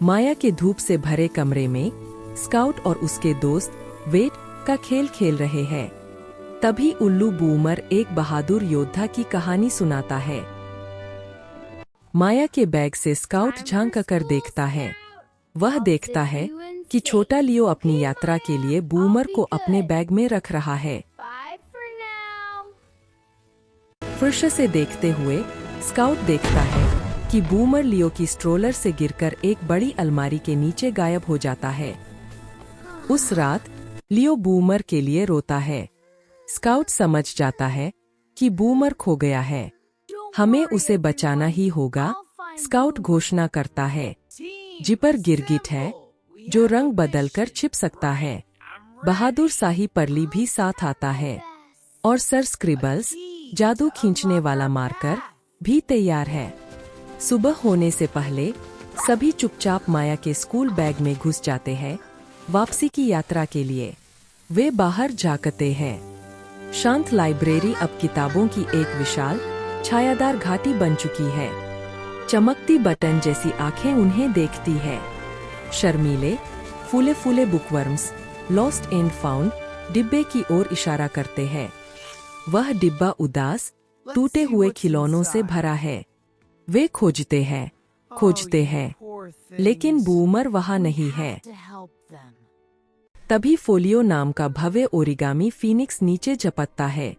माया के धूप से भरे कमरे में स्काउट और उसके दोस्त वेट का खेल खेल रहे हैं। तभी उल्लू बूमर एक बहादुर योद्धा की कहानी सुनाता है। माया के बैग से स्काउट झांक कर देखता है। वह देखता है कि छोटा लियो अपनी यात्रा के लिए बूमर को अपने बैग में रख रहा है। फर्श से देखते हुए स्काउट देखता है कि बूमर लियो की स्ट्रोलर से गिरकर एक बड़ी अलमारी के नीचे गायब हो जाता है। उस रात लियो बूमर के लिए रोता है। स्काउट समझ जाता है कि बूमर खो गया है, हमें उसे बचाना ही होगा। स्काउट घोषणा करता है। जिपर गिरगिट है जो रंग बदलकर छिप सकता है। बहादुर शाही परली भी साथ आता है और सर स्क्रिबल्स जादू खींचने वाला मार्कर भी तैयार है। सुबह होने से पहले सभी चुपचाप माया के स्कूल बैग में घुस जाते हैं वापसी की यात्रा के लिए। वे बाहर झांकते हैं। शांत लाइब्रेरी अब किताबों की एक विशाल छायादार घाटी बन चुकी है। चमकती बटन जैसी आंखें उन्हें देखती है। शर्मीले फूले फूले बुकवर्म्स लॉस्ट एंड फाउंड डिब्बे की ओर इशारा करते हैं। वह डिब्बा उदास टूटे हुए खिलौनों से भरा है। वे खोजते हैं, लेकिन बूमर वहां नहीं है। तभी फोलियो नाम का भव्य ओरिगामी फीनिक्स नीचे झपटता है।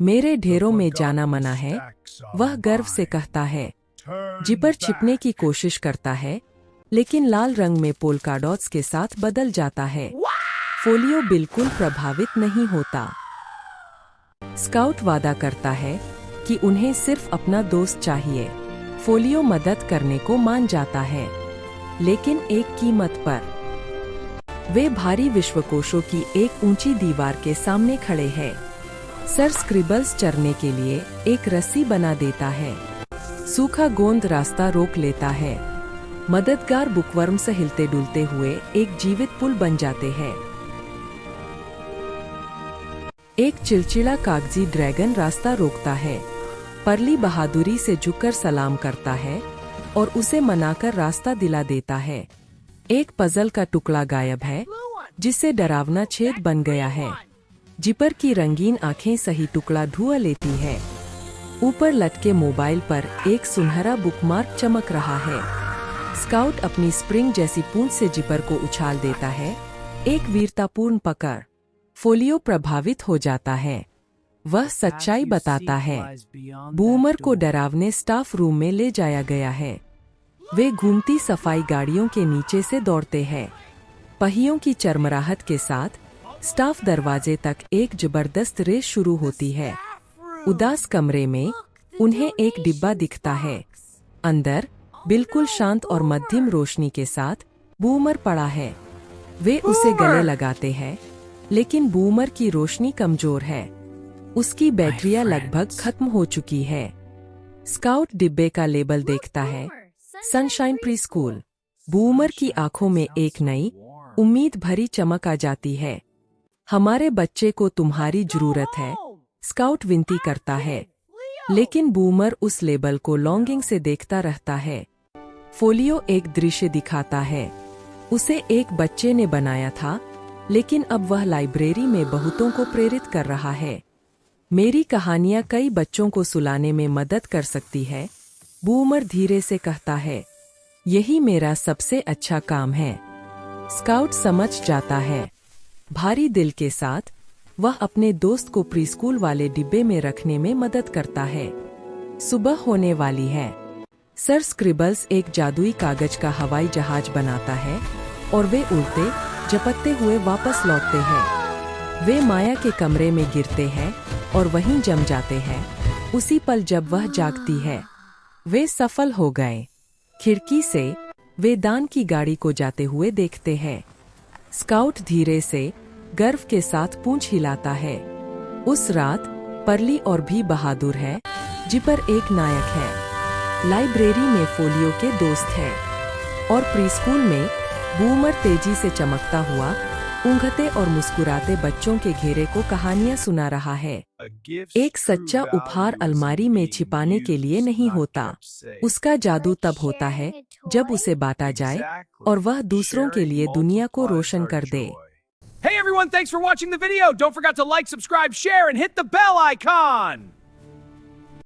मेरे ढेरों में जाना मना है, वह गर्व से कहता है। जिपर छिपने की कोशिश करता है, लेकिन लाल रंग में पोल्का डॉट्स के साथ बदल जाता है। फोलियो बिल्कुल प्रभावित नहीं होता। स्काउट वादा करता है कि उन्हें सिर्फ अपना दोस्त चाहिए। फोलियो मदद करने को मान जाता है, लेकिन एक कीमत पर। वे भारी विश्वकोशों की एक ऊंची दीवार के सामने खड़े हैं। सर स्क्रिबल्स चढ़ने के लिए एक रस्सी बना देता है। सूखा गोंद रास्ता रोक लेता है। मददगार बुकवर्म्स हिलते डुलते हुए एक जीवित पुल बन जाते हैं। एक चिलचिला कागजी ड्रैगन रास्ता रोकता है। परली बहादुरी से झुककर सलाम करता है और उसे मनाकर रास्ता दिला देता है। एक पजल का टुकड़ा गायब है, जिससे डरावना छेद बन गया है। जिपर की रंगीन आंखें सही टुकड़ा ढूंढ लेती है। ऊपर लटके मोबाइल पर एक सुनहरा बुकमार्क चमक रहा है। स्काउट अपनी स्प्रिंग जैसी पूंछ से जिपर को उछाल देता है। एक वीरतापूर्ण पकड़। फोलियो प्रभावित हो जाता है। वह सच्चाई बताता है। बूमर को डरावने स्टाफ रूम में ले जाया गया है। वे घूमती सफाई गाड़ियों के नीचे से दौड़ते हैं। पहियों की चरमराहट के साथ स्टाफ दरवाजे तक एक जबरदस्त रेस शुरू होती है। उदास कमरे में उन्हें एक डिब्बा दिखता है। अंदर बिल्कुल शांत और मध्यम रोशनी के साथ बूमर पड़ा है। वे उसे गले लगाते हैं, लेकिन बूमर की रोशनी कमजोर है। उसकी बैटरियां लगभग खत्म हो चुकी है। स्काउट डिब्बे का लेबल देखता है, सनशाइन प्री स्कूल। बूमर की आंखों में एक नई उम्मीद भरी चमक आ जाती है। हमारे बच्चे को तुम्हारी जरूरत है, स्काउट विनती करता है, लेकिन बूमर उस लेबल को लॉन्गिंग से देखता रहता है। फोलियो एक दृश्य दिखाता है। उसे एक बच्चे ने बनाया था, लेकिन अब वह लाइब्रेरी में बहुतों को प्रेरित कर रहा है। मेरी कहानियां कई बच्चों को सुलाने में मदद कर सकती है, बूमर धीरे से कहता है। यही मेरा सबसे अच्छा काम है। स्काउट समझ जाता है। भारी दिल के साथ वह अपने दोस्त को प्रीस्कूल वाले डिब्बे में रखने में मदद करता है। सुबह होने वाली है। सर स्क्रिबल्स एक जादुई कागज का हवाई जहाज बनाता है और वे उड़ते झपटते हुए वापस लौटते हैं। वे माया के कमरे में गिरते हैं और वहीं जम जाते हैं। उसी पल जब वह जागती है, वे सफल हो गए। खिड़की से वे दान की गाड़ी को जाते हुए देखते हैं। स्काउट धीरे से गर्व के साथ पूंछ हिलाता है। उस रात परली और भी बहादुर है। जिपर एक नायक है। लाइब्रेरी में फोलियो के दोस्त है और प्रीस्कूल में बूमर तेजी से चमकता हुआ ऊँघते और मुस्कुराते बच्चों के घेरे को कहानियां सुना रहा है। एक सच्चा उपहार अलमारी में छिपाने के लिए नहीं होता। उसका जादू तब होता है जब उसे बांटा जाए और वह दूसरों के लिए दुनिया को रोशन कर दे। Hey everyone, thanks for watching the video. Don't forget to like, subscribe, share, and hit the bell icon.